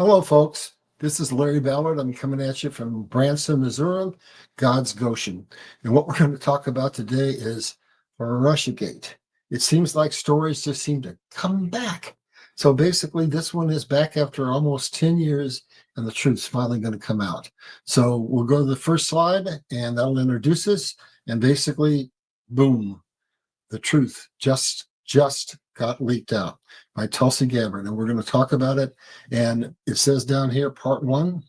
Hello, folks. This is Larry Ballard. I'm coming at you from Branson, Missouri, God's Goshen. And what we're going to talk about today is Russiagate. It seems like stories just seem to come back. So basically, this one is back after almost 10 years, and the truth's finally going to come out. So we'll go to the first slide, and that'll introduce us. And basically, boom, the truth just got leaked out by Tulsi Gabbard, and we're going to talk about it. And it says down here, part one.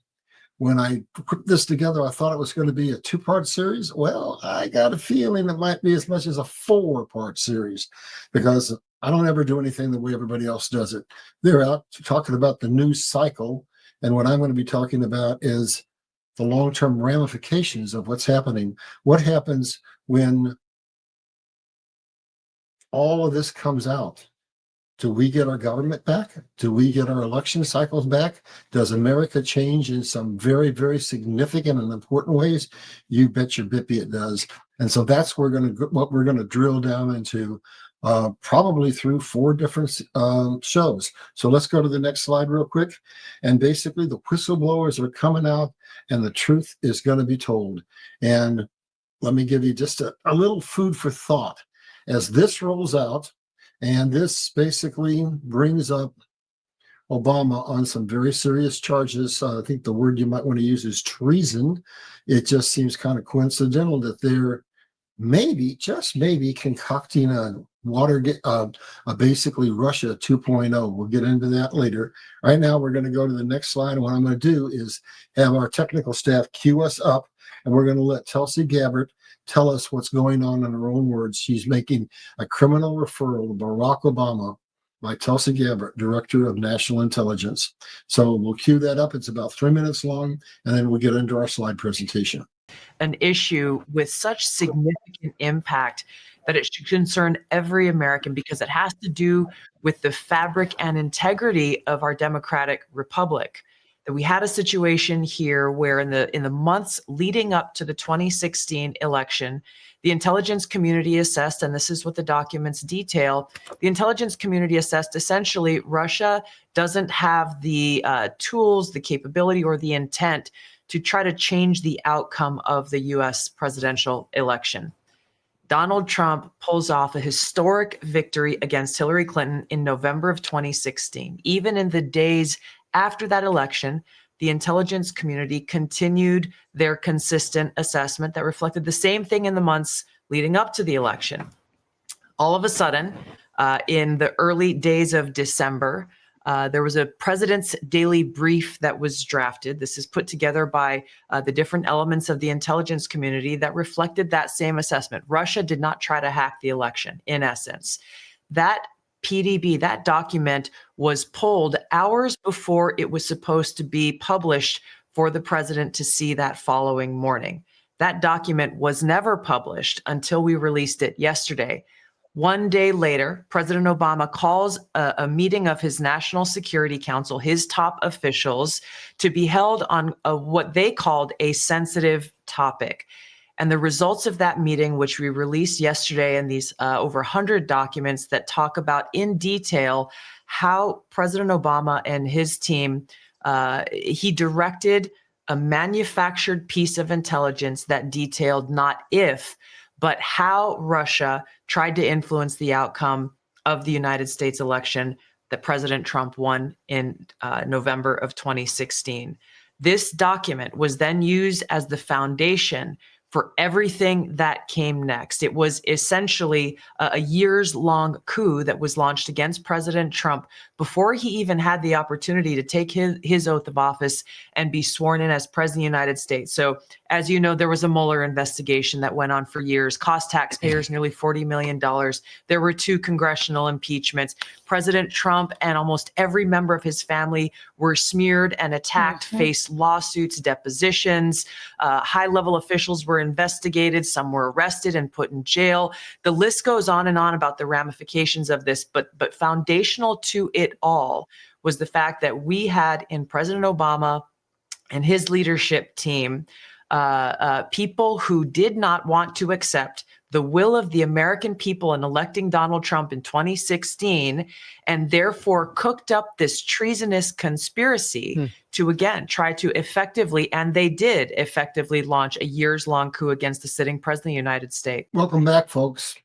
When I put this together, I thought it was going to be a two-part series. Well, I got a feeling it might be as much as a four-part series, because I don't ever do anything the way everybody else does it. They're out talking about the news cycle, and what I'm going to be talking about is the long-term ramifications of what's happening. What happens when all of this comes out? Do we get our government back? Do we get our election cycles back? Does America change in some very, very significant and important ways? You bet your bippy it does. And so that's what we're going to drill down into, probably through four different shows. So let's go to the next slide real quick. And basically, the whistleblowers are coming out, and the truth is going to be told. And let me give you just a little food for thought as this rolls out. And this basically brings up Obama on some very serious charges. I think the word you might want to use is treason. It just seems kind of coincidental that they're maybe, just maybe, concocting a Watergate, basically Russia 2.0. We'll get into that later. Right now, we're going to go to the next slide. And what I'm going to do is have our technical staff cue us up, and we're going to let Tulsi Gabbard tell us what's going on in her own words. She's making a criminal referral to Barack Obama by Tulsi Gabbard, Director of National Intelligence. So we'll cue that up. It's about 3 minutes long, and then we'll get into our slide presentation. An issue with such significant impact that it should concern every American, because it has to do with the fabric and integrity of our democratic republic. That we had a situation here where in the months leading up to the 2016 election, the intelligence community assessed, and this is what the documents detail, the intelligence community assessed essentially Russia doesn't have the tools, the capability, or the intent to try to change the outcome of the US presidential election. Donald Trump pulls off a historic victory against Hillary Clinton in November of 2016. Even in the days after that election, the intelligence community continued their consistent assessment that reflected the same thing in the months leading up to the election. All of a sudden, in the early days of December, there was a president's daily brief that was drafted. This is put together by the different elements of the intelligence community that reflected that same assessment. Russia did not try to hack the election, in essence. That PDB, that document, was pulled hours before it was supposed to be published for the president to see that following morning. That document was never published until we released it yesterday. One day later, President Obama calls a meeting of his National Security Council, his top officials, to be held on what they called a sensitive topic. And the results of that meeting, which we released yesterday, and these over 100 documents that talk about in detail how President Obama and his team, he directed a manufactured piece of intelligence that detailed not if, but how Russia tried to influence the outcome of the United States election that President Trump won in November of 2016. This document was then used as the foundation for everything that came next. It was essentially a years-long coup that was launched against President Trump before he even had the opportunity to take his oath of office and be sworn in as President of the United States. So, as you know, there was a Mueller investigation that went on for years, cost taxpayers nearly $40 million. There were 2 congressional impeachments. President Trump and almost every member of his family were smeared and attacked, faced lawsuits, depositions. High-level officials were investigated. Some were arrested and put in jail. The list goes on and on about the ramifications of this, but foundational to it all was the fact that we had in President Obama and his leadership team people who did not want to accept the will of the American people in electing Donald Trump in 2016, and therefore cooked up this treasonous conspiracy to, again, try to effectively, and they did effectively, launch a years-long coup against the sitting president of the United States. Welcome back, folks.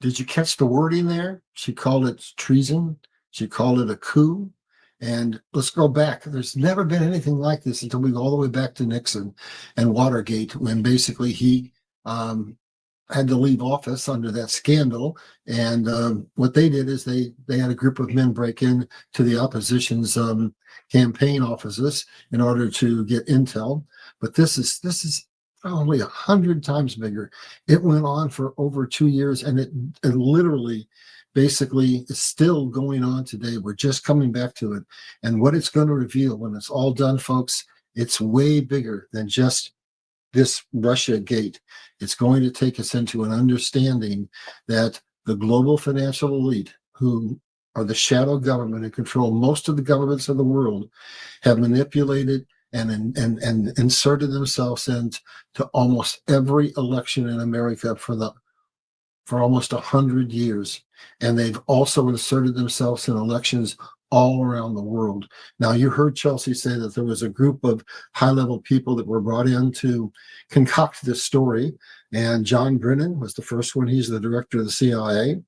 Did you catch the wording there? She called it treason. She called it a coup. And let's go back. There's never been anything like this until we go all the way back to Nixon and Watergate, when basically he had to leave office under that scandal. And what they did is they had a group of men break in to the opposition's campaign offices in order to get intel. But this is probably 100 times bigger. It went on for over 2 years, and it literally basically is still going on today. We're just coming back to it. And what it's going to reveal when it's all done, folks, it's way bigger than just this Russia gate. It's going to take us into an understanding that the global financial elite, who are the shadow government and control most of the governments of the world, have manipulated and inserted themselves into almost every election in America for almost 100 years. And they've also inserted themselves in elections all around the world. Now, you heard Chelsea say that there was a group of high-level people that were brought in to concoct this story. And John Brennan was the first one. He's the director of the CIA.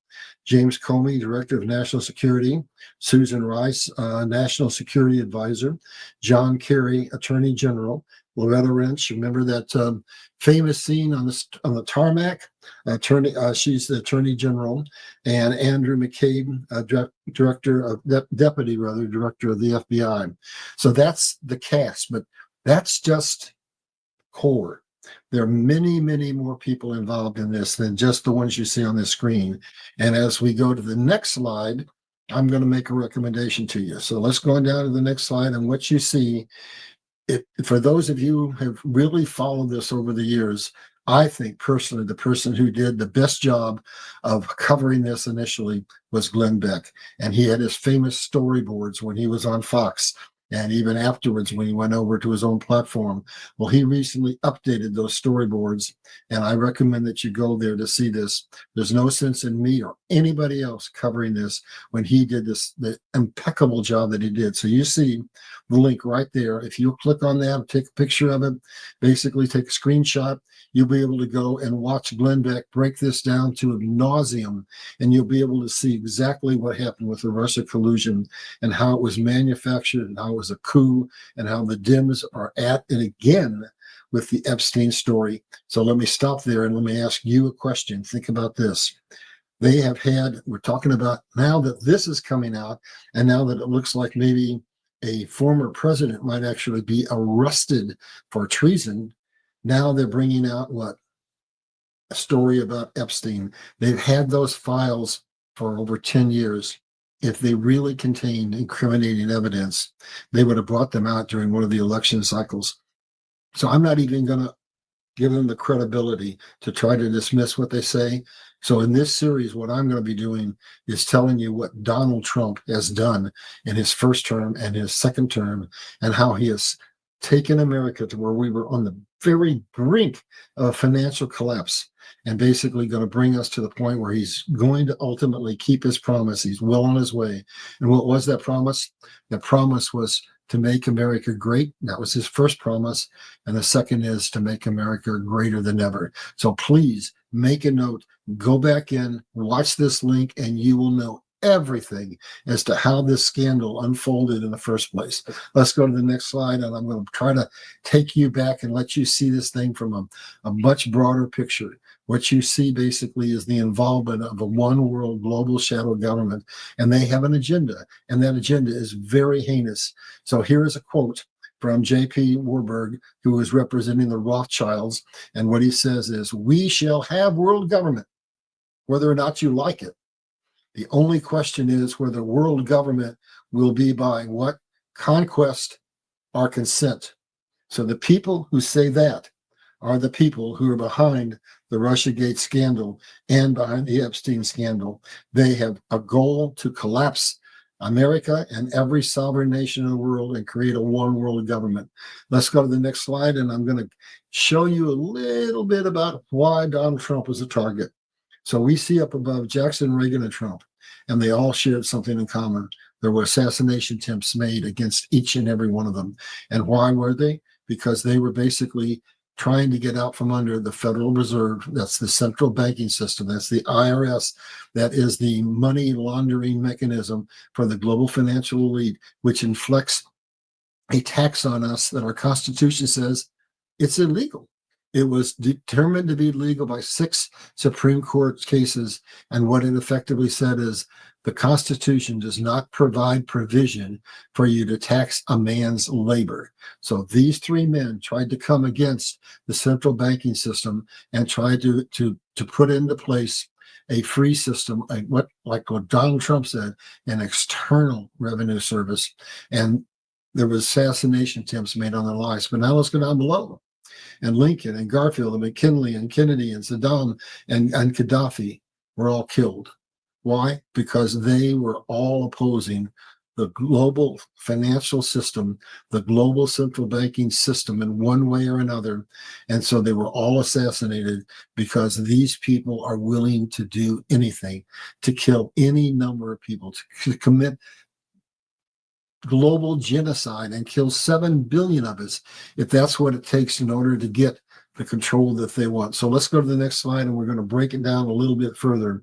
James Comey, director of national security. Susan Rice, national security advisor. John Kerry, attorney general. Loretta Lynch, remember that famous scene on the tarmac? She's the attorney general. And Andrew McCabe, deputy director of the FBI. So that's the cast, but that's just core. There are many, many more people involved in this than just the ones you see on the screen. And as we go to the next slide, I'm going to make a recommendation to you. So let's go down to the next slide, and what you see, for those of you who have really followed this over the years, I think personally the person who did the best job of covering this initially was Glenn Beck. And he had his famous storyboards when he was on Fox, and even afterwards when he went over to his own platform. Well, he recently updated those storyboards, and I recommend that you go there to see this. There's no sense in me or anybody else covering this when he did the impeccable job that he did. So you see the link right there. If you click on that, take a picture of it, basically take a screenshot, you'll be able to go and watch Glenn Beck break this down to ad nauseum, and you'll be able to see exactly what happened with the Russia collusion and how it was manufactured and how it was a coup and how the Dems are at it again with the Epstein story. So let me stop there and let me ask you a question. Think about this. They have had, we're talking about now that this is coming out, and now that it looks like maybe a former president might actually be arrested for treason. Now they're bringing out what? A story about Epstein. They've had those files for over 10 years. If they really contained incriminating evidence, they would have brought them out during one of the election cycles. So I'm not even going to give them the credibility to try to dismiss what they say. So in this series, what I'm going to be doing is telling you what Donald Trump has done in his first term and his second term, and how he has taken America to where we were on the very brink of financial collapse, and basically going to bring us to the point where he's going to ultimately keep his promise. He's well on his way. And what was that promise? That promise was to make America great. That was his first promise. And the second is to make America greater than ever. So please make a note, go back in, watch this link, and you will know everything as to how this scandal unfolded in the first place. Let's go to the next slide, and I'm going to try to take you back and let you see this thing from a much broader picture. What you see basically is the involvement of a one world global shadow government, and they have an agenda, and that agenda is very heinous. So here is a quote from J.P. Warburg, who is representing the Rothschilds, and what he says is, "We shall have world government, whether or not you like it. The only question is whether world government will be by what? Conquest or consent." So the people who say that are the people who are behind the Russiagate scandal and behind the Epstein scandal. They have a goal to collapse America and every sovereign nation in the world and create a one world government. Let's go to the next slide, and I'm going to show you a little bit about why Donald Trump was a target. So we see up above Jackson, Reagan, and Trump, and they all shared something in common. There were assassination attempts made against each and every one of them. And why were they? Because they were basically trying to get out from under the Federal Reserve. That's the central banking system. That's the IRS. That is the money laundering mechanism for the global financial elite, which inflicts a tax on us that our Constitution says it's illegal. It was determined to be legal by 6 Supreme Court cases. And what it effectively said is the Constitution does not provide provision for you to tax a man's labor. So these 3 men tried to come against the central banking system and tried to put into place a free system, like what Donald Trump said, an external revenue service. And there was assassination attempts made on their lives. But now let's go down below. And Lincoln and Garfield and McKinley and Kennedy and Saddam and Gaddafi were all killed. Why? Because they were all opposing the global financial system, the global central banking system in one way or another. And so they were all assassinated because these people are willing to do anything, to kill any number of people, to commit global genocide and kill 7 billion of us, if that's what it takes in order to get the control that they want. So let's go to the next slide, and we're going to break it down a little bit further.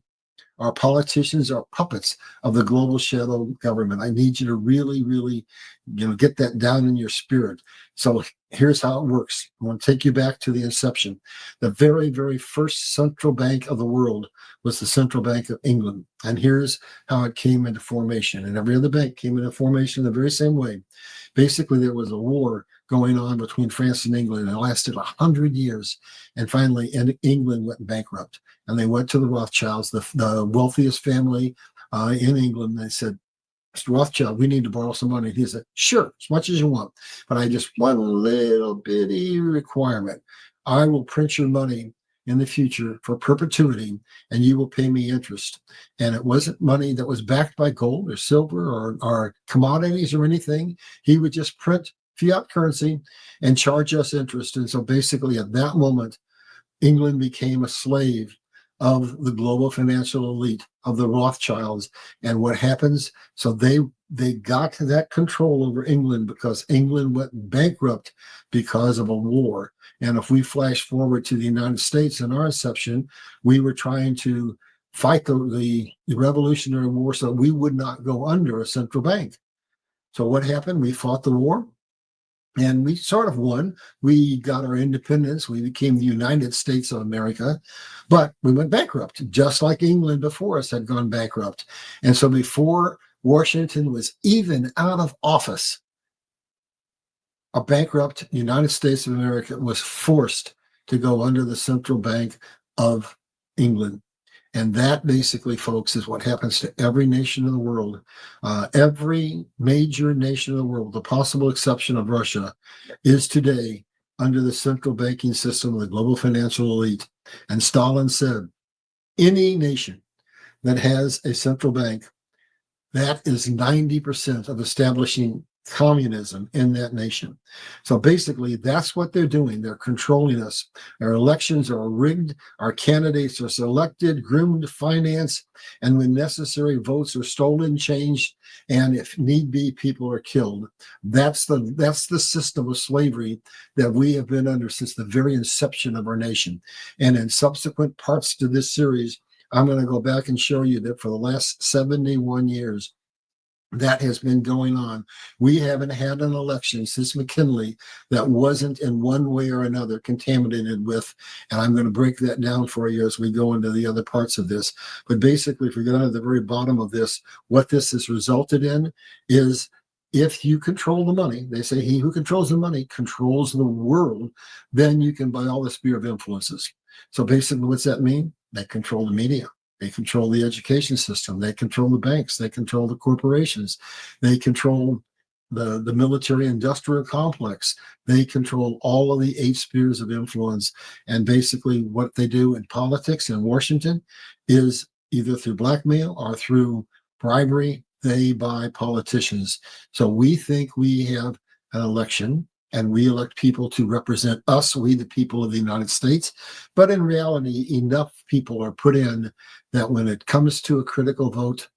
Our politicians are puppets of the global shadow government. I need you to really, really, get that down in your spirit. So here's how it works. I want to take you back to the inception. The very, very first central bank of the world was the Central Bank of England. And here's how it came into formation. And every other bank came into formation the very same way. Basically, there was a war going on between France and England, and it lasted 100 years. And finally, England went bankrupt. And they went to the Rothschilds, the wealthiest family in England. They said, Mr. Rothschild, we need to borrow some money. And he said, sure, as much as you want. But I just one little bitty requirement. I will print your money in the future for perpetuity, and you will pay me interest. And it wasn't money that was backed by gold or silver or commodities or anything. He would just print fiat currency and charge us interest. And so basically at that moment, England became a slave of the global financial elite, of the Rothschilds. And what happens? So they got that control over England because England went bankrupt because of a war. And if we flash forward to the United States in our inception, we were trying to fight the Revolutionary War so we would not go under a central bank. So what happened? We fought the war. And we sort of won. We got our independence. We became the United States of America, but we went bankrupt, just like England before us had gone bankrupt. And so before Washington was even out of office, a bankrupt United States of America was forced to go under the Central Bank of England. And that basically, folks, is what happens to every nation in the world. Every major nation in the world, with the possible exception of Russia, is today under the central banking system of the global financial elite. And Stalin said, any nation that has a central bank, that is 90% of establishing communism in that nation. So basically, that's what they're doing. They're controlling us. Our elections are rigged. Our candidates are selected, groomed, financed, and when necessary, votes are stolen, changed, and if need be, people are killed. That's the system of slavery that we have been under since the very inception of our nation. And in subsequent parts to this series, I'm going to go back and show you that for the last 71 years, that has been going on. We haven't had an election since McKinley that wasn't in one way or another contaminated with, and I'm going to break that down for you as we go into the other parts of this. But basically, if we go down to the very bottom of this, what this has resulted in is if you control the money, they say he who controls the money controls the world, then you can buy all the sphere of influences. So basically, what's that mean? They control the media. They control the education system. They control the banks. They control the corporations. They control the military industrial complex. They control all of the 8 spheres of influence. And basically what they do in politics in Washington is either through blackmail or through bribery they buy politicians. So we think we have an election and we elect people to represent us, we the people of the United States. But in reality, enough people are put in that when it comes to a critical vote,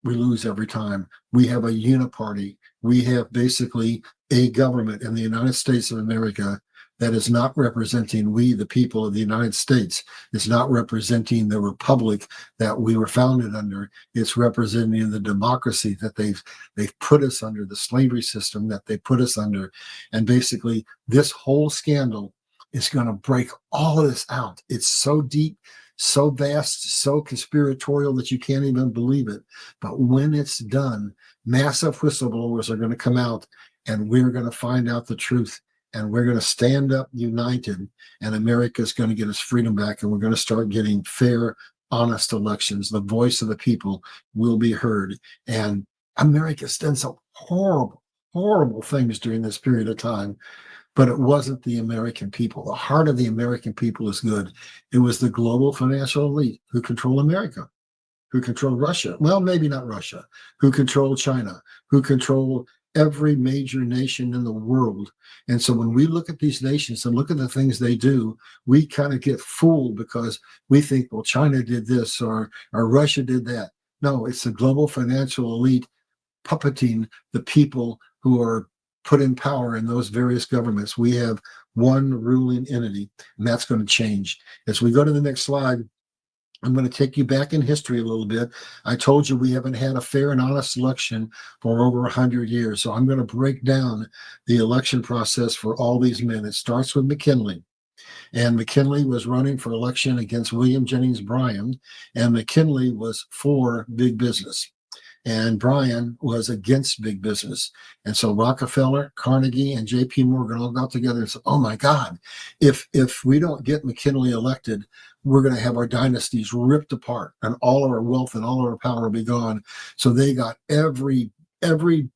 we lose every time. We have a uniparty. We have basically a government in the United States of America that is not representing we, the people of the United States. It's not representing the republic that we were founded under. It's representing the democracy that they've put us under, the slavery system that they put us under. And basically, this whole scandal is going to break all of this out. It's so deep, so vast, so conspiratorial that you can't even believe it. But when it's done, massive whistleblowers are going to come out and we're going to find out the truth. And we're going to stand up united, and America's going to get its freedom back, and we're going to start getting fair, honest elections. The voice of the people will be heard. And America's done some horrible, horrible things during this period of time, but it wasn't the American people. The heart of the American people is good. It was the global financial elite who control America, who control Russia. Well, maybe not Russia, who control China, who control every major nation in the world. And so when we look at these nations and look at the things they do, we kind of get fooled because we think, well, China did this or Russia did that. No, it's the global financial elite puppeting the people who are put in power in those various governments. We have one ruling entity, and that's going to change. As we go to the next slide, I'm going to take you back in history a little bit. I told you we haven't had a fair and honest election for over 100 years. So I'm going to break down the election process for all these men. It starts with McKinley. And McKinley was running for election against William Jennings Bryan. And McKinley was for big business. And Bryan was against big business. And so Rockefeller, Carnegie, and J.P. Morgan all got together and said, oh my God, if we don't get McKinley elected, we're going to have our dynasties ripped apart and all of our wealth and all of our power will be gone. So they got every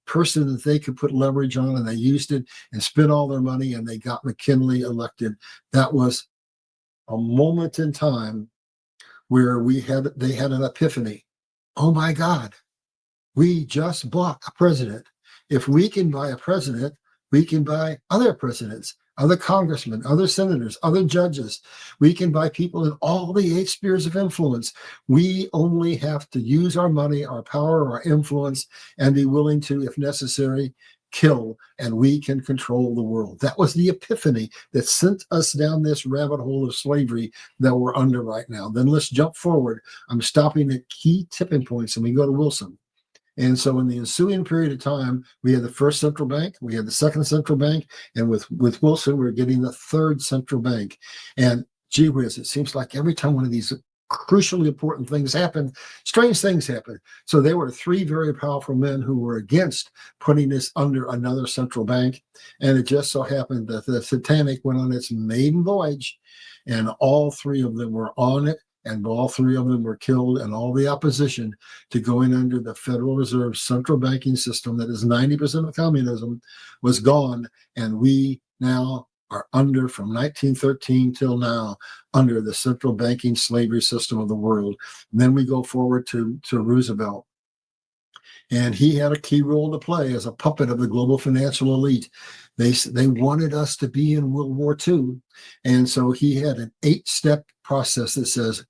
person that they could put leverage on, and they used it and spent all their money, and they got McKinley elected. That was a moment in time where they had an epiphany. Oh my God, we just bought a president. If we can buy a president, we can buy other presidents, other congressmen, other senators, other judges. We can buy people in all the 8 spheres of influence. We only have to use our money, our power, our influence, and be willing to, if necessary, kill, and we can control the world. That was the epiphany that sent us down this rabbit hole of slavery that we're under right now. Then let's jump forward. I'm stopping at key tipping points, and we go to Wilson. And so in the ensuing period of time, we had the first central bank, we had the second central bank, and with Wilson, we're getting the third central bank. And gee whiz, it seems like every time one of these crucially important things happen, strange things happen. So there were 3 very powerful men who were against putting this under another central bank. And it just so happened that the Titanic went on its maiden voyage, and all 3 of them were on it. And all 3 of them were killed, and all the opposition to going under the Federal Reserve central banking system that is 90% of communism was gone. And we now are under, from 1913 till now, under the central banking slavery system of the world. And then we go forward to Roosevelt. And he had a key role to play as a puppet of the global financial elite. They wanted us to be in World War II. And so he had an 8-step process that says,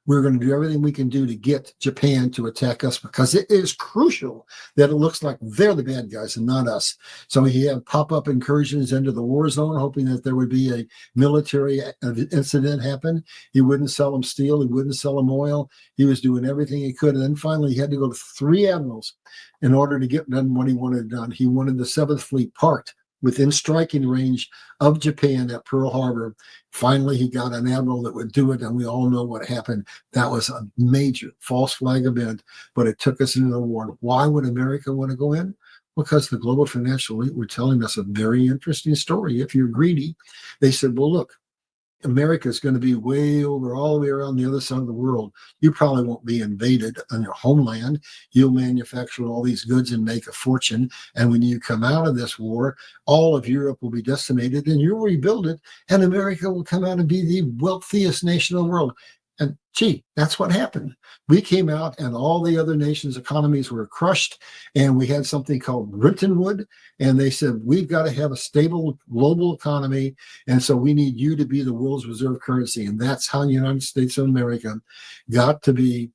we're going to do everything we can do to get Japan to attack us, because it is crucial that it looks like they're the bad guys and not us. So he had pop-up incursions into the war zone, hoping that there would be a military incident happen. He wouldn't sell them steel. He wouldn't sell them oil. He was doing everything he could. And then finally, he had to go to 3 admirals in order to get done what he wanted done. He wanted the 7th Fleet parked within striking range of Japan at Pearl Harbor. Finally, he got an admiral that would do it, and we all know what happened. That was a major false flag event, but it took us into the war. Why would America want to go in? Because the global financial elite were telling us a very interesting story. If you're greedy, they said, well, look, America is going to be way over, all the way around the other side of the world. You probably won't be invaded on your homeland. You'll manufacture all these goods and make a fortune. And when you come out of this war, all of Europe will be decimated, and you'll rebuild it, and America will come out and be the wealthiest nation in the world. And gee, that's what happened. We came out and all the other nations' economies were crushed. And we had something called Bretton Woods. And they said, we've got to have a stable global economy. And so we need you to be the world's reserve currency. And that's how the United States of America got to be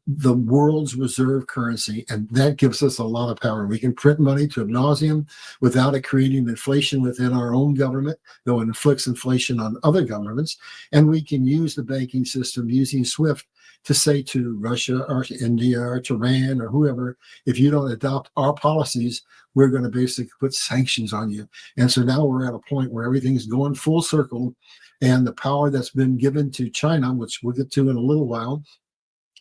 the world's reserve currency. And that gives us a lot of power. We can print money to ad nauseum without it creating inflation within our own government, though it inflicts inflation on other governments. And we can use the banking system using SWIFT to say to Russia or to India or to Iran or whoever, if you don't adopt our policies, we're going to basically put sanctions on you. And so now we're at a point where everything's going full circle. And the power that's been given to China, which we'll get to in a little while,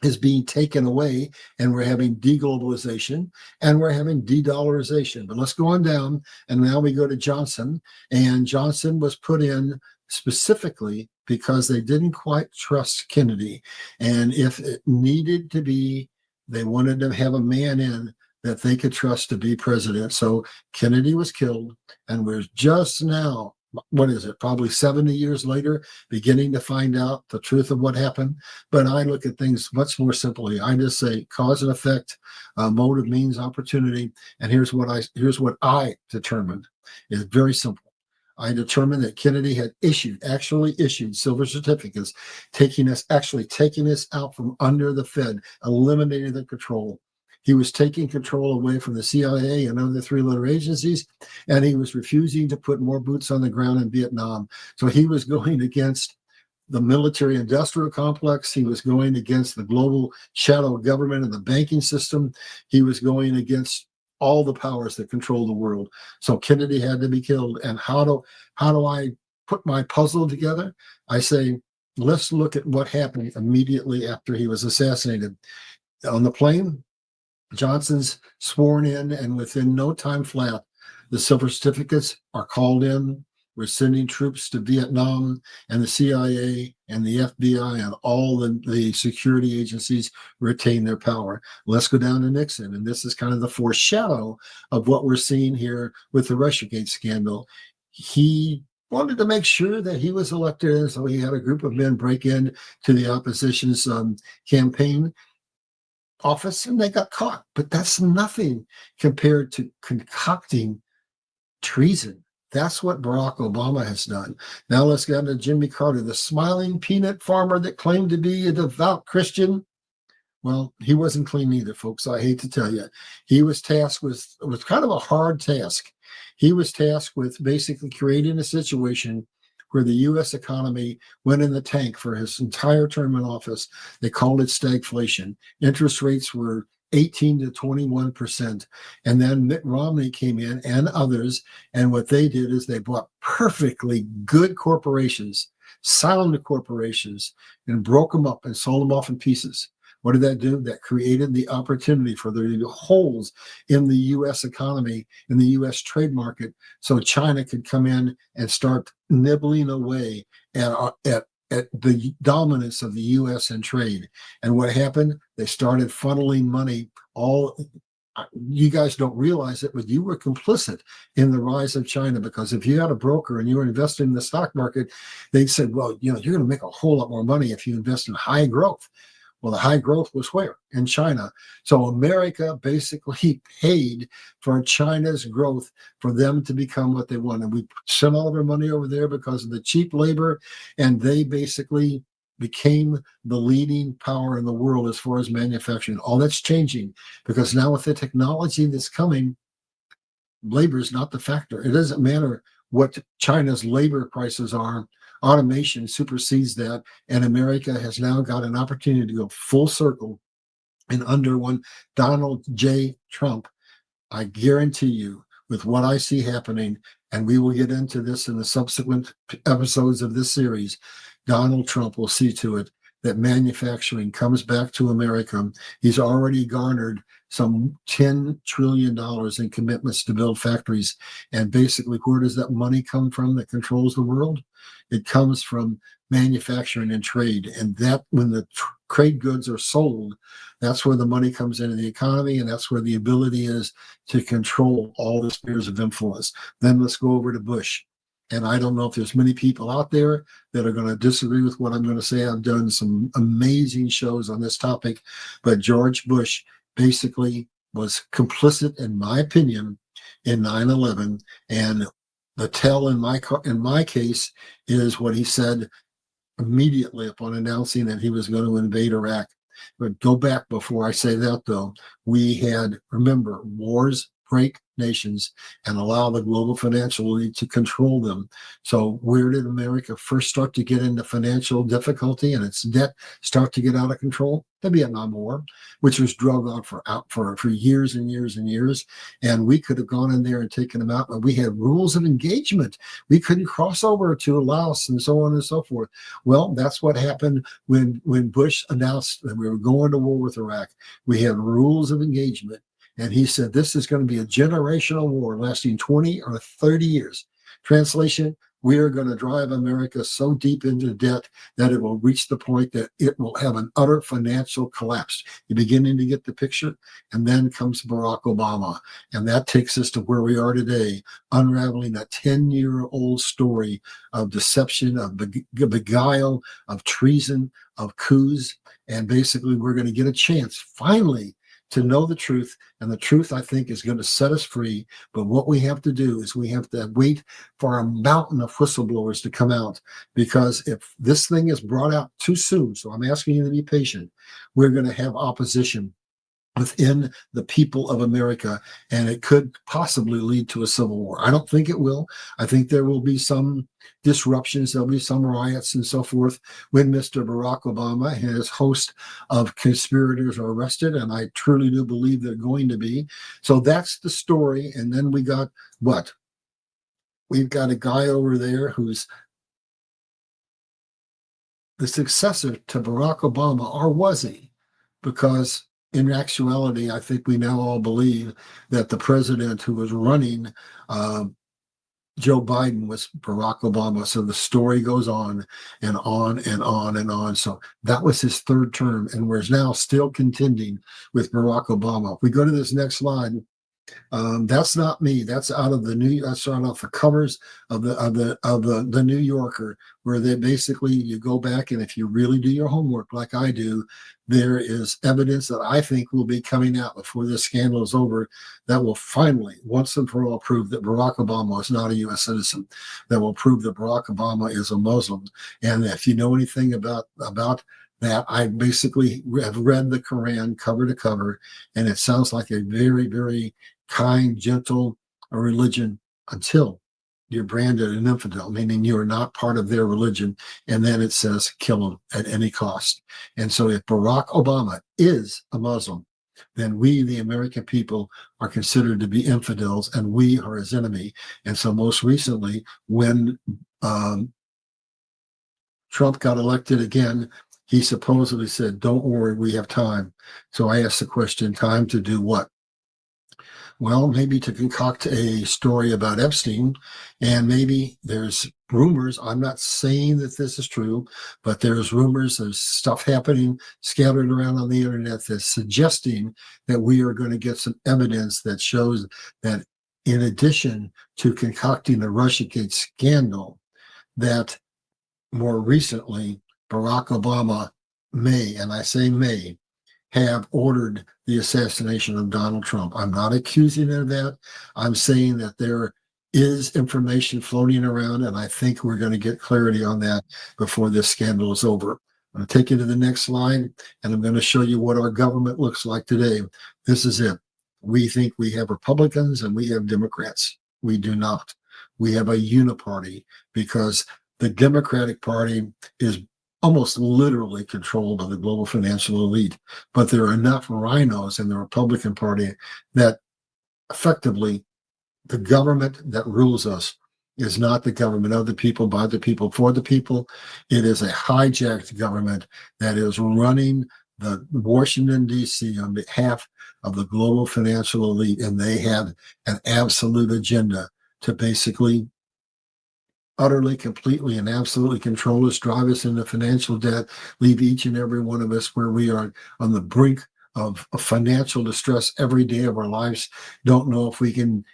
is being taken away, and we're having deglobalization and we're having de-dollarization. But let's go on down, and now we go to Johnson, and Johnson was put in specifically because they didn't quite trust Kennedy. And if it needed to be, they wanted to have a man in that they could trust to be president. So Kennedy was killed, and we're just now, what is it, probably 70 years later, beginning to find out the truth of what happened. But I look at things much more simply. I just say cause and effect, motive, means, opportunity. And here's what I determined. It's very simple. I determined that Kennedy had actually issued silver certificates, taking us out from under the Fed, eliminating the control. He was taking control away from the CIA and other three-letter agencies, and he was refusing to put more boots on the ground in Vietnam. So he was going against the military-industrial complex. He was going against the global shadow government and the banking system. He was going against all the powers that control the world. So Kennedy had to be killed. And how do I put my puzzle together? I say, let's look at what happened immediately after he was assassinated. On the plane, Johnson's sworn in, and within no time flat, the silver certificates are called in. We're sending troops to Vietnam, and the CIA and the FBI and all the security agencies retain their power. Let's go down to Nixon, and this is kind of the foreshadow of what we're seeing here with the Russiagate scandal. He wanted to make sure that he was elected, and so he had a group of men break in to the opposition's campaign office, and they got caught. But that's nothing compared to concocting treason. That's what Barack Obama has done. Now let's get into Jimmy Carter, the smiling peanut farmer that claimed to be a devout Christian. Well, he wasn't clean either, folks. I hate to tell you. He was tasked with kind of a hard task. He was tasked with basically creating a situation where the U.S. economy went in the tank for his entire term in office. They called it stagflation. Interest rates were 18 to 21%. And then Mitt Romney came in and others. And what they did is they bought perfectly good corporations, sound corporations, and broke them up and sold them off in pieces. What did that do? That created the opportunity for there to be holes in the U.S. economy, in the U.S. trade market, so China could come in and start nibbling away at the dominance of the U.S. in trade. And what happened? They started funneling money. You guys don't realize it, but you were complicit in the rise of China, because if you had a broker and you were investing in the stock market, they said, well, you're going to make a whole lot more money if you invest in high growth. Well, the high growth was where? In China. So America basically paid for China's growth for them to become what they wanted. We sent all of our money over there because of the cheap labor, and they basically became the leading power in the world as far as manufacturing. All that's changing, because now with the technology that's coming, labor is not the factor. It doesn't matter what China's labor prices are. Automation supersedes that, and America has now got an opportunity to go full circle. And under one Donald J. Trump, I guarantee you, with what I see happening, and we will get into this in the subsequent episodes of this series, Donald Trump will see to it that manufacturing comes back to America. He's already garnered some $10 trillion in commitments to build factories. And basically, where does that money come from that controls the world? It comes from manufacturing and trade. And that, when the trade goods are sold, that's where the money comes into the economy, and that's where the ability is to control all the spheres of influence. Then let's go over to Bush. And I don't know if there's many people out there that are going to disagree with what I'm going to say. I've done some amazing shows on this topic, but George Bush basically was complicit, in my opinion, in 9/11. And the tell in my case is what he said immediately upon announcing that he was going to invade Iraq. But go back before I say that, though. We had, remember, wars break nations and allow the global financial elite to control them. So where did America first start to get into financial difficulty and its debt start to get out of control? The Vietnam War, which was drug on for years and years and years. And we could have gone in there and taken them out, but we had rules of engagement. We couldn't cross over to Laos and so on and so forth. Well, that's what happened when Bush announced that we were going to war with Iraq. We had rules of engagement. And he said, this is going to be a generational war lasting 20 or 30 years. Translation, we are going to drive America so deep into debt that it will reach the point that it will have an utter financial collapse. You're beginning to get the picture? And then comes Barack Obama. And that takes us to where we are today, unraveling a 10-year-old story of deception, of beguile, of treason, of coups. And basically, we're going to get a chance, finally, to know the truth. And the truth, I think, is going to set us free. But what we have to do is we have to wait for a mountain of whistleblowers to come out. Because if this thing is brought out too soon, so I'm asking you to be patient, we're going to have opposition within the people of America, and it could possibly lead to a civil war. I don't think it will. I think there will be some disruptions, there'll be some riots and so forth when Mr. Barack Obama and his host of conspirators are arrested, and I truly do believe they're going to be. So that's the story. And then we got what? We've got a guy over there who's the successor to Barack Obama, or was he? Because in actuality, I think we now all believe that the president who was running Joe Biden was Barack Obama. So the story goes on and on and on and on. So that was his third term, and we're now still contending with Barack Obama. If we go to this next slide, that's not me. That's out of that's out off the covers of the New Yorker, where they basically, you go back, and if you really do your homework like I do, there is evidence that I think will be coming out before this scandal is over that will finally, once and for all, prove that Barack Obama is not a U.S. citizen. That will prove that Barack Obama is a Muslim. And if you know anything about that, I basically have read the Quran cover to cover, and it sounds like a very, very kind, gentle religion until you're branded an infidel, meaning you are not part of their religion. And then it says, kill them at any cost. And so if Barack Obama is a Muslim, then we, the American people, are considered to be infidels, and we are his enemy. And so most recently, when Trump got elected again, he supposedly said, don't worry, we have time. So I asked the question, time to do what? Well, maybe to concoct a story about Epstein, and maybe there's rumors. I'm not saying that this is true, but there's rumors, there's stuff happening scattered around on the internet that's suggesting that we are going to get some evidence that shows that in addition to concocting the Russiagate scandal, that more recently, Barack Obama may, and I say may, have ordered the assassination of Donald Trump. I'm not accusing him of that. I'm saying that there is information floating around, and I think we're going to get clarity on that before this scandal is over. I'm going to take you to the next slide, and I'm going to show you what our government looks like today. This is it. We think we have Republicans and we have Democrats. We do not. We have a uniparty, because the Democratic Party is almost literally controlled by the global financial elite. But there are enough rhinos in the Republican Party that effectively the government that rules us is not the government of the people, by the people, for the people. It is a hijacked government that is running the Washington, D.C. on behalf of the global financial elite, and they have an absolute agenda to basically utterly, completely, and absolutely control us, drive us into financial debt, leave each and every one of us where we are on the brink of financial distress every day of our lives. Don't know if we can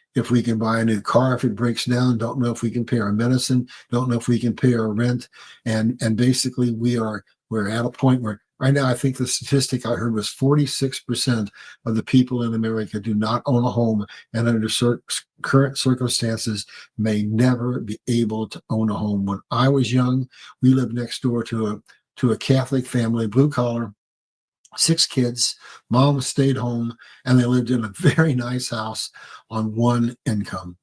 buy a new car if it breaks down. Don't know if we can pay our medicine. Don't know if we can pay our rent. And basically we're at a point where right now I think the statistic I heard was 46% of the people in America do not own a home, and under current circumstances may never be able to own a home. When I was young, we lived next door to a Catholic family, blue collar, 6 kids. Mom stayed home, and they lived in a very nice house on one income.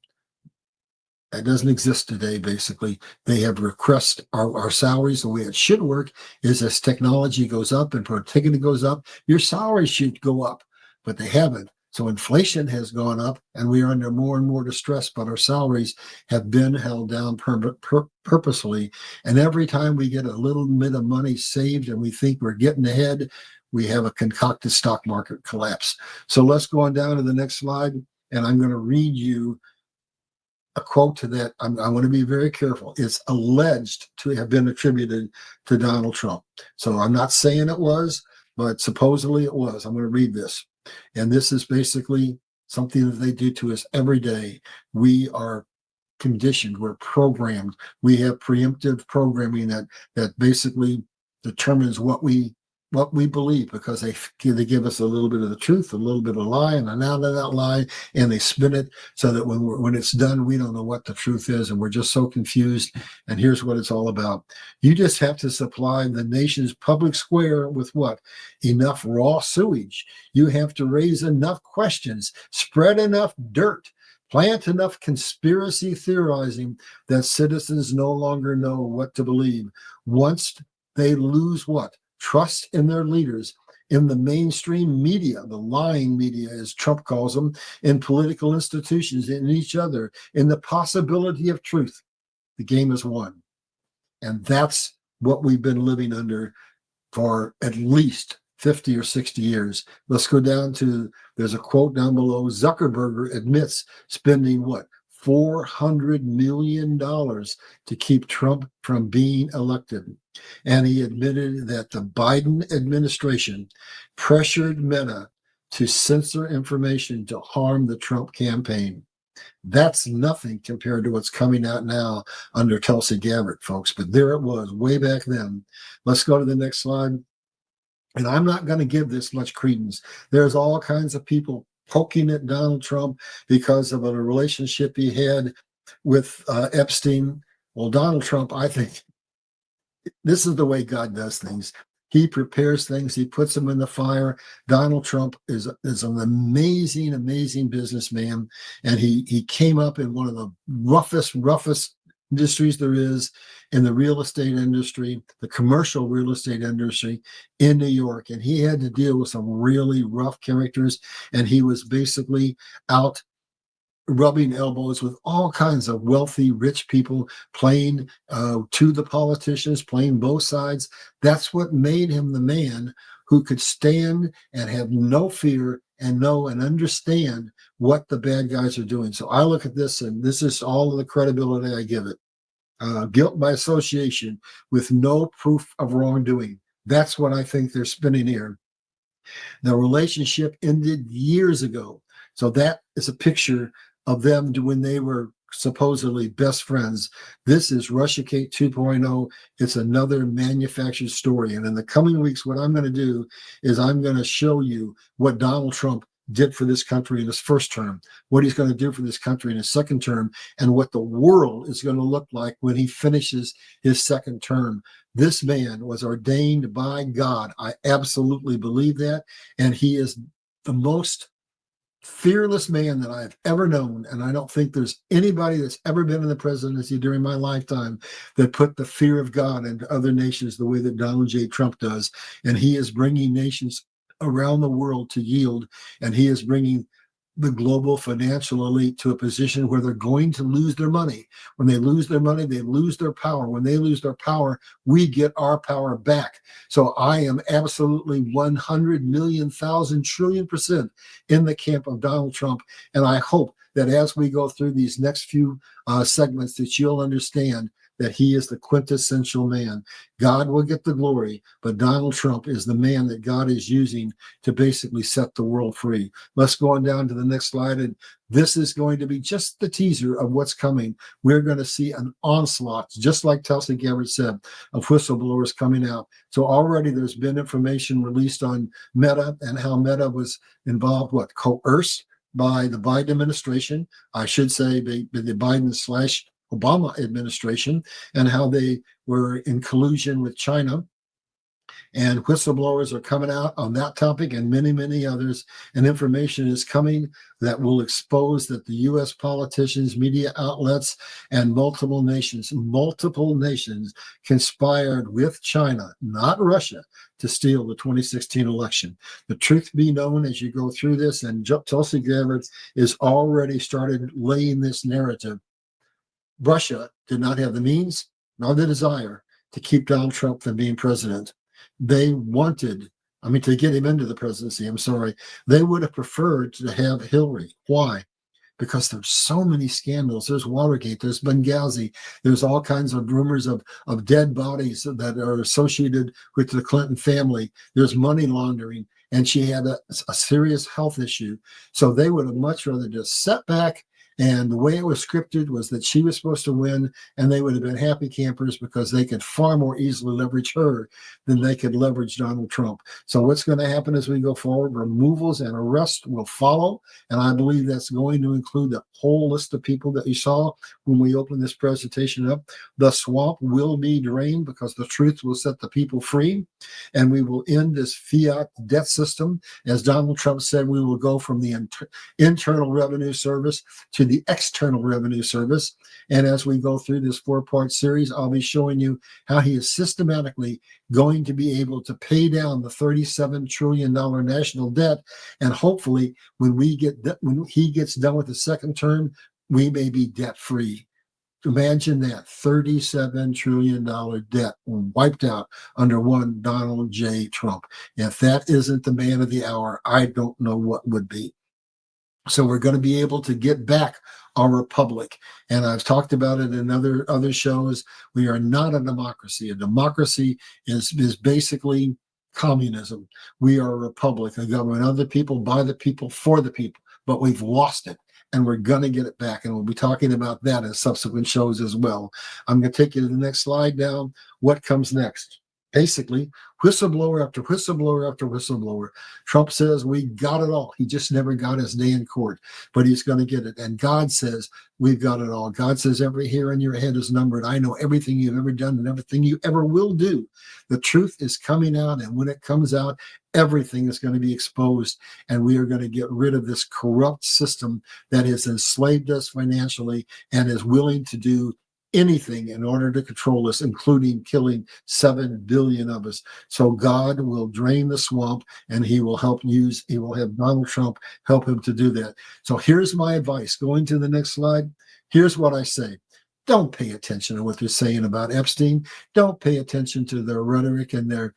That doesn't exist today, basically. They have regressed our salaries. The way it should work is as technology goes up and productivity goes up, your salaries should go up, but they haven't. So inflation has gone up, and we are under more and more distress, but our salaries have been held down purposely. And every time we get a little bit of money saved and we think we're getting ahead, we have a concocted stock market collapse. So let's go on down to the next slide, and I'm going to read you a quote to that. I want to be very careful. It's alleged to have been attributed to Donald Trump. So I'm not saying it was, but supposedly it was. I'm going to read this. And this is basically something that they do to us every day. We are conditioned, we're programmed. We have preemptive programming that basically determines what we believe, because they give us a little bit of the truth, a little bit of lie, and an out of that lie, and they spin it so that when it's done, we don't know what the truth is, and we're just so confused. And here's what it's all about. You just have to supply the nation's public square with what? Enough raw sewage. You have to raise enough questions, spread enough dirt, plant enough conspiracy theorizing that citizens no longer know what to believe. Once they lose what? Trust in their leaders, in the mainstream media, the lying media, as Trump calls them, in political institutions, in each other, in the possibility of truth, the game is won. And that's what we've been living under for at least 50 or 60 years. Let's go down to, there's a quote down below. Zuckerberg admits spending what? $400 million to keep Trump from being elected. And he admitted that the Biden administration pressured Meta to censor information to harm the Trump campaign. That's nothing compared to what's coming out now under Tulsi Gabbard, folks. But there it was way back then. Let's go to the next slide. And I'm not going to give this much credence. There's all kinds of people poking at Donald Trump because of a relationship he had with Epstein. Well, Donald Trump, I think this is the way God does things. He prepares things. He puts them in the fire. Donald Trump is an amazing, amazing businessman. And he came up in one of the roughest industries there is in the real estate industry, the commercial real estate industry in New York. And he had to deal with some really rough characters. And he was basically out rubbing elbows with all kinds of wealthy, rich people, playing to the politicians, playing both sides. That's what made him the man who could stand and have no fear and know and understand what the bad guys are doing. So I look at this, and this is all of the credibility I give it. Guilt by association with no proof of wrongdoing. That's what I think they're spinning here. The relationship ended years ago. So that is a picture of them when they were supposedly best friends. This is Russiagate 2.0. It's another manufactured story. And in the coming weeks, what I'm going to do is I'm going to show you what Donald Trump did for this country in his first term, what he's going to do for this country in his second term, and what the world is going to look like when he finishes his second term. This man was ordained by God. I absolutely believe that. And he is the most fearless man that I've ever known. And I don't think there's anybody that's ever been in the presidency during my lifetime that put the fear of God into other nations the way that Donald J. Trump does. And he is bringing nations around the world to yield. And he is bringing the global financial elite to a position where they're going to lose their money. When they lose their money, they lose their power. When they lose their power, we get our power back. So I am absolutely 100 million, 1,000 trillion% in the camp of Donald Trump. And I hope that as we go through these next few segments that you'll understand that he is the quintessential man. God will get the glory, but Donald Trump is the man that God is using to basically set the world free. Let's go on down to the next slide. And this is going to be just the teaser of what's coming. We're going to see an onslaught, just like Tulsi Gabbard said, of whistleblowers coming out. So already there's been information released on Meta and how Meta was involved, coerced by the Biden administration, I should say the Biden/Obama administration, and how they were in collusion with China. And whistleblowers are coming out on that topic and many, many others. And information is coming that will expose that the U.S. politicians, media outlets, and multiple nations conspired with China, not Russia, to steal the 2016 election. The truth be known as you go through this, and Tulsi Gabbard is already started laying this narrative. Russia did not have the means nor the desire to keep Donald Trump from being president. They wanted, to get him into the presidency, they would have preferred to have Hillary. Why? Because there's so many scandals. There's Watergate, there's Benghazi, there's all kinds of rumors of dead bodies that are associated with the Clinton family. There's money laundering, and she had a serious health issue. So they would have much rather just sat back. And the way it was scripted was that she was supposed to win, and they would have been happy campers because they could far more easily leverage her than they could leverage Donald Trump. So what's going to happen as we go forward? Removals and arrests will follow, and I believe that's going to include the whole list of people that you saw when we opened this presentation up. The swamp will be drained because the truth will set the people free, and we will end this fiat debt system. As Donald Trump said, we will go from the internal revenue service to the external revenue service. And as we go through this 4-part series, I'll be showing you how he is systematically going to be able to pay down the $37 trillion national debt. And hopefully when he gets done with the second term, we may be debt free. Imagine that, $37 trillion debt wiped out under one Donald J. Trump. If that isn't the man of the hour, I don't know what would be. So we're going to be able to get back our republic. And I've talked about it in other shows. We are not a democracy. A democracy is basically communism. We are a republic, a government of the people, by the people, for the people. But we've lost it, and we're going to get it back. And we'll be talking about that in subsequent shows as well. I'm going to take you to the next slide now. What comes next? Basically, whistleblower after whistleblower after whistleblower. Trump says we got it all. He just never got his day in court, but he's going to get it. And God says we've got it all. God says every hair in your head is numbered. I know everything you've ever done and everything you ever will do. The truth is coming out, and when it comes out, everything is going to be exposed, and we are going to get rid of this corrupt system that has enslaved us financially and is willing to do anything in order to control us, including killing 7 billion of us. So God will drain the swamp, and he will have Donald Trump help him to do that. So here's my advice. Going to the next slide. Here's what I say. Don't pay attention to what they're saying about Epstein. Don't pay attention to their rhetoric and their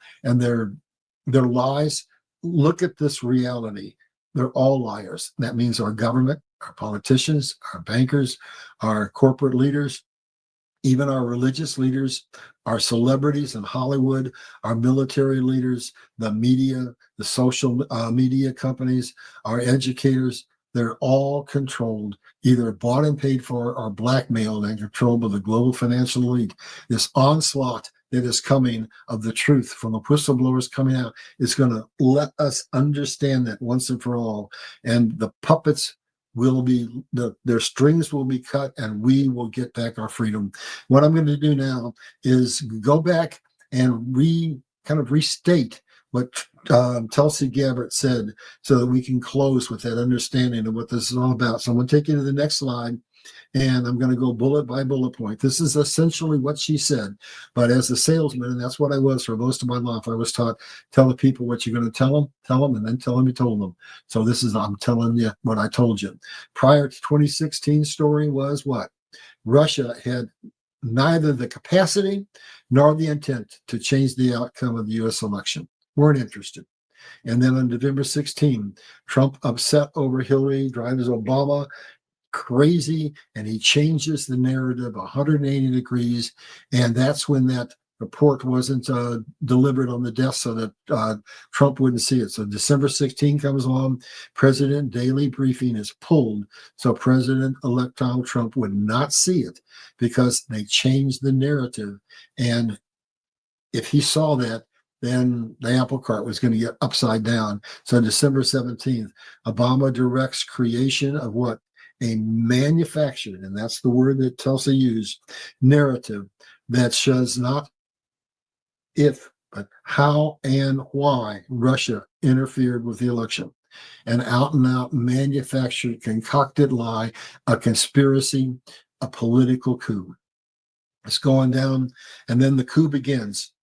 lies. Look at this reality. They're all liars. That means our government, our politicians, our bankers, our corporate leaders, even our religious leaders, our celebrities in Hollywood, our military leaders, the media, the social media companies, our educators, they're all controlled, either bought and paid for or blackmailed and controlled by the global financial elite. This onslaught that is coming of the truth from the whistleblowers coming out is going to let us understand that once and for all. And the puppets will be, their strings will be cut, and we will get back our freedom. What I'm going to do now is go back and restate what Tulsi Gabbard said, so that we can close with that understanding of what this is all about. So I'm going to take you to the next slide, and I'm going to go bullet by bullet point. This is essentially what she said. But as a salesman, and that's what I was for most of my life, I was taught, tell the people what you're going to tell them, and then tell them you told them. So I'm telling you what I told you. Prior to 2016 story was what? Russia had neither the capacity nor the intent to change the outcome of the U.S. election. Weren't interested. And then on November 16, Trump upset over Hillary, drives Obama crazy, and he changes the narrative 180 degrees. And that's when that report wasn't delivered on the desk so that Trump wouldn't see it. So December 16 comes along, President Daily Briefing is pulled so President-elect Donald Trump would not see it because they changed the narrative. And if he saw that, then the apple cart was going to get upside down. So December 17th, Obama directs creation of what? A manufactured, and that's the word that Tulsi used, narrative that shows not if, but how and why Russia interfered with the election. An out and out manufactured, concocted lie, a conspiracy, a political coup. It's going down, and then the coup begins.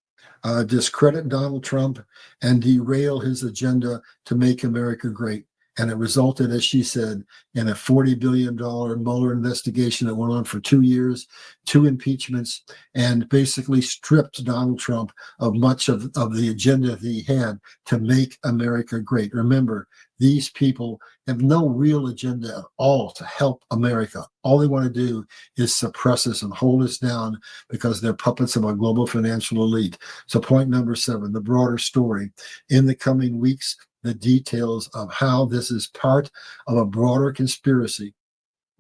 Discredit Donald Trump and derail his agenda to make America great. And it resulted, as she said, in a $40 billion Mueller investigation that went on for 2 years, 2 impeachments, and basically stripped Donald Trump of much of the agenda that he had to make America great. Remember, these people have no real agenda at all to help America. All they want to do is suppress us and hold us down because they're puppets of a global financial elite. So point number 7, the broader story. In the coming weeks, the details of how this is part of a broader conspiracy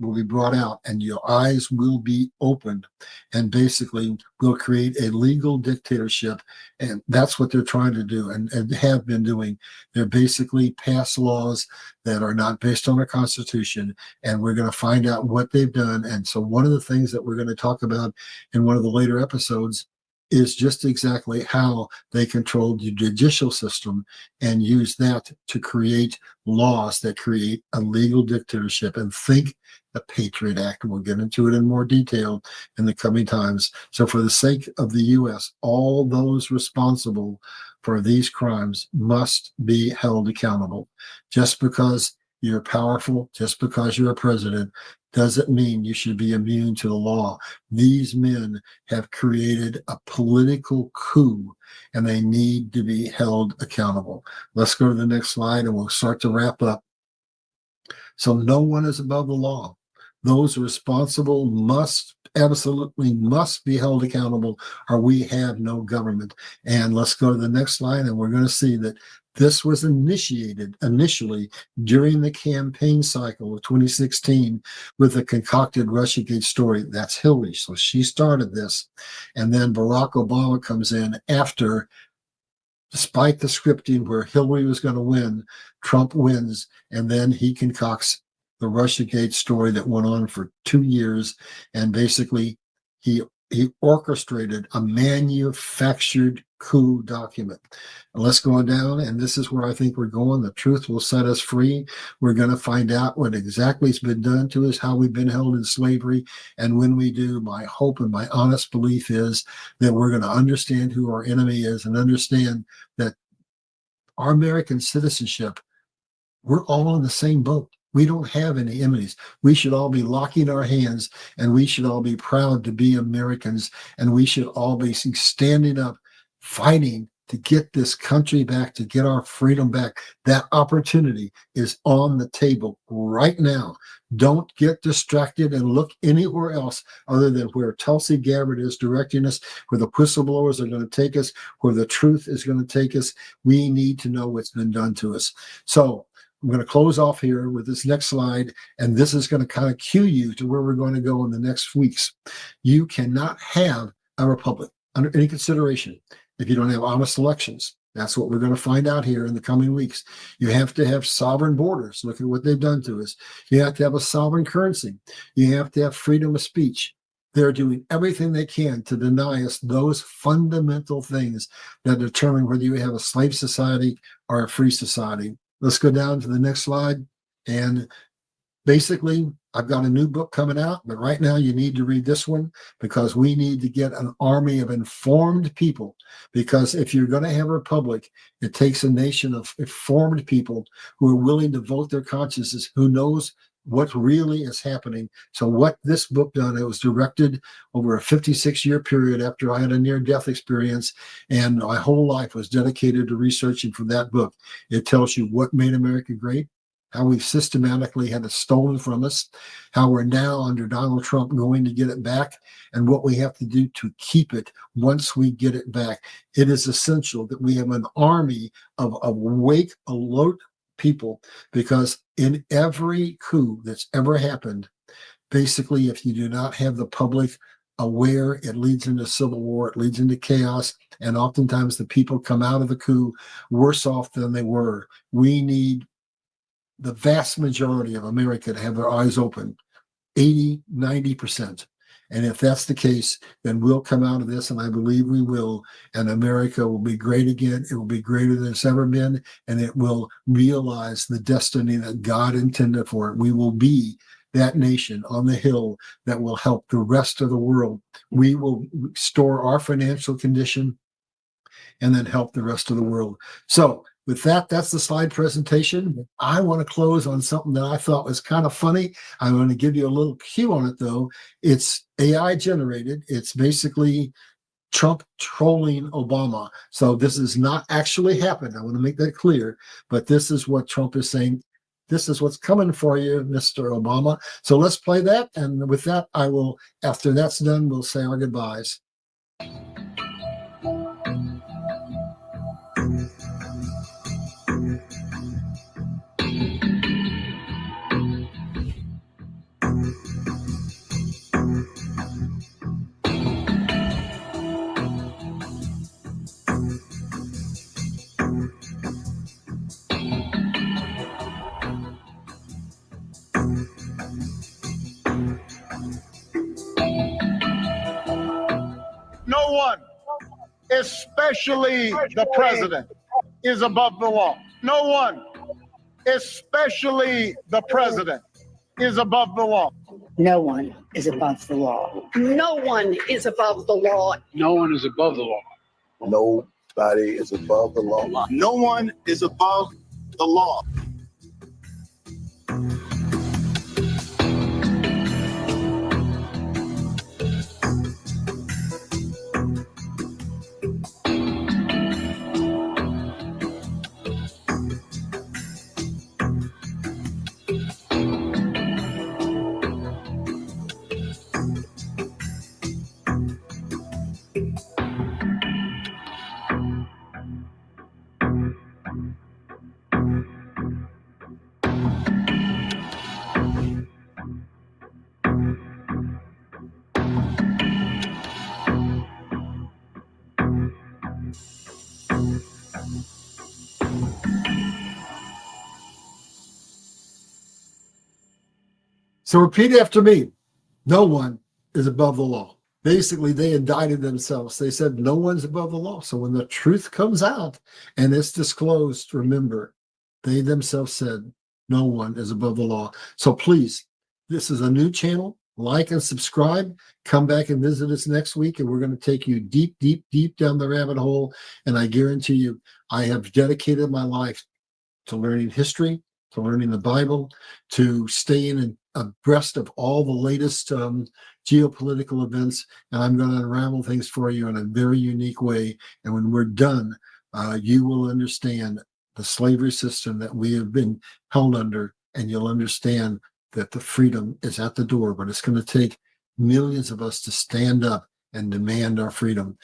will be brought out, and your eyes will be opened, and basically will create a legal dictatorship. And that's what they're trying to do and have been doing. They're basically pass laws that are not based on the Constitution, and we're going to find out what they've done. And so one of the things that we're going to talk about in one of the later episodes is just exactly how they control the judicial system and use that to create laws that create a legal dictatorship. And think the Patriot Act. We'll get into it in more detail in the coming times. So for the sake of the U.S., all those responsible for these crimes must be held accountable. Just because you're powerful, just because you're a president, doesn't mean you should be immune to the law. These men have created a political coup, and they need to be held accountable. Let's go to the next slide, and we'll start to wrap up. So no one is above the law. Those responsible absolutely must be held accountable, or we have no government. And let's go to the next slide, and we're going to see that this was initiated initially during the campaign cycle of 2016 with the concocted Russiagate story. That's Hillary. So she started this. And then Barack Obama comes in after, despite the scripting where Hillary was going to win, Trump wins. And then he concocts the Russiagate story that went on for 2 years. And basically, he orchestrated a manufactured coup document. And let's go on down, and this is where I think we're going. The truth will set us free. We're going to find out what exactly has been done to us, how we've been held in slavery. And when we do, my hope and my honest belief is that we're going to understand who our enemy is and understand that our American citizenship, we're all in the same boat. We don't have any enemies. We should all be locking our hands, and we should all be proud to be Americans, and we should all be standing up, fighting to get this country back, to get our freedom back. That opportunity is on the table right now. Don't get distracted and look anywhere else other than where Tulsi Gabbard is directing us, where the whistleblowers are going to take us, where the truth is going to take us. We need to know what's been done to us. So I'm going to close off here with this next slide, and this is going to kind of cue you to where we're going to go in the next weeks. You cannot have a republic under any consideration if you don't have honest elections. That's what we're going to find out here in the coming weeks. You have to have sovereign borders. Look at what they've done to us. You have to have a sovereign currency. You have to have freedom of speech. They're doing everything they can to deny us those fundamental things that determine whether you have a slave society or a free society. Let's go down to the next slide. And basically, I've got a new book coming out, but right now you need to read this one because we need to get an army of informed people. Because if you're going to have a republic, it takes a nation of informed people who are willing to vote their consciences, who knows what really is happening. So what this book done, it was directed over a 56-year period after I had a near-death experience, and my whole life was dedicated to researching for that book. It tells you what made America great, how we've systematically had it stolen from us, how we're now under Donald Trump going to get it back, and what we have to do to keep it once we get it back. It is essential that we have an army of awake, alert people, because in every coup that's ever happened, basically, if you do not have the public aware, it leads into civil war, it leads into chaos, and oftentimes the people come out of the coup worse off than they were. We need the vast majority of America to have their eyes open, 80, 90%. And if that's the case, then we'll come out of this, and I believe we will, and America will be great again. It will be greater than it's ever been, and it will realize the destiny that God intended for it. We will be that nation on the hill that will help the rest of the world. We will restore our financial condition and then help the rest of the world. So with that, that's the slide presentation. I want to close on something that I thought was kind of funny. I'm going to give you a little cue on it, though. It's AI generated. It's basically Trump trolling Obama. So this has not actually happened. I want to make that clear. But this is what Trump is saying. This is what's coming for you, Mr. Obama. So let's play that. And with that, I will, after that's done, we'll say our goodbyes. No one, especially the president, is above the law. No one, especially the president, is above the law. No one is above the law. No one is above the law. No one is above the law. Nobody is above the law. No one is above the law. So repeat after me. No one is above the law. Basically, they indicted themselves. They said no one's above the law. So when the truth comes out and it's disclosed, remember, they themselves said no one is above the law. So please, this is a new channel. Like and subscribe. Come back and visit us next week, and we're going to take you deep, deep, deep down the rabbit hole. And I guarantee you, I have dedicated my life to learning history, to learning the Bible, to staying abreast of all the latest geopolitical events. And I'm going to unravel things for you in a very unique way. And when we're done, you will understand the slavery system that we have been held under, and you'll understand that the freedom is at the door, but it's going to take millions of us to stand up and demand our freedom.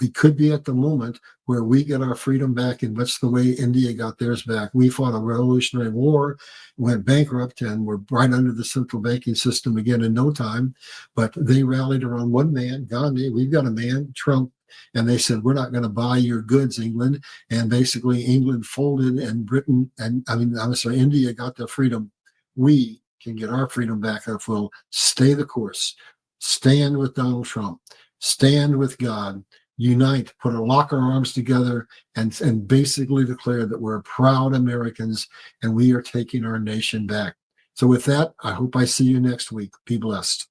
We could be at the moment where we get our freedom back in much the way India got theirs back. We fought a revolutionary war, went bankrupt, and we're right under the central banking system again in no time. But they rallied around one man, Gandhi. We've got a man, Trump, and they said, we're not going to buy your goods, England. And basically England folded, and Britain, India got their freedom. We can get our freedom back if we'll stay the course, stand with Donald Trump, stand with God, unite, lock our arms together, and basically declare that we're proud Americans and we are taking our nation back. So with that, I hope I see you next week. Be blessed.